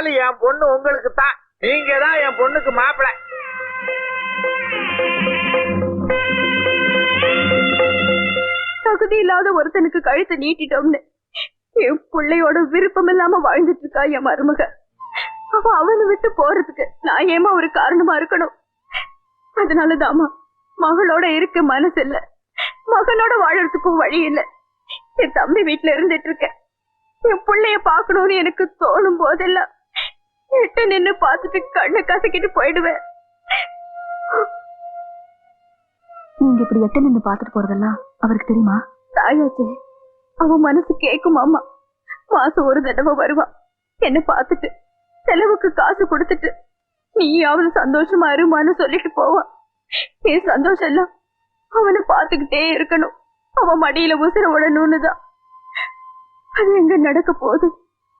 இருந்தாலும் என் பொண்ணு உங்களுக்கு தான். நீங்க தான் என் பொண்ணுக்கு மாப்பிள்ளை. தகுதி இல்லாத ஒருத்தனுக்கு கழுத்தை நீட்டிட்டோம்னு என் பிள்ளையோட விருப்பம் இல்லாம வாழ்ந்துட்டு இருக்கா என் மருமக. அவனை விட்டு போறதுக்கு நான் ஏமா ஒரு காரணமா இருக்கணும்? அதனாலதாமா மகளோட இருக்க மனசு இல்ல, மகனோட வாழறதுக்கும் வழி இல்ல. என் தம்பி வீட்டுல இருந்துட்டு இருக்கேன். என் பிள்ளைய பாக்கணும்னு எனக்கு தோணும் போதெல்லாம் எட்ட நின்னு பாத்துட்டு கண்ணை கசக்கிட்டு போயிடுவேன். நீங்க இப்படி எட்ட நின்று பாத்துட்டு போறதெல்லாம் அவருக்கு தெரியுமா? தாயாச்சே, அவன் மனசு கேக்குமாமா. மாசம் ஒரு தடவை வருவான், என்ன பாத்துட்டு செலவுக்கு காசு கொடுத்துட்டு நீயாவது சந்தோஷமா இருமான்னு சொல்லிட்டு போவான். என் சந்தோஷம் எல்லாம் அவனை பாத்துக்கிட்டே இருக்கணும், அவன் மடியில உசுர விடணும்னு தான். அது எங்க நடக்க போகுது?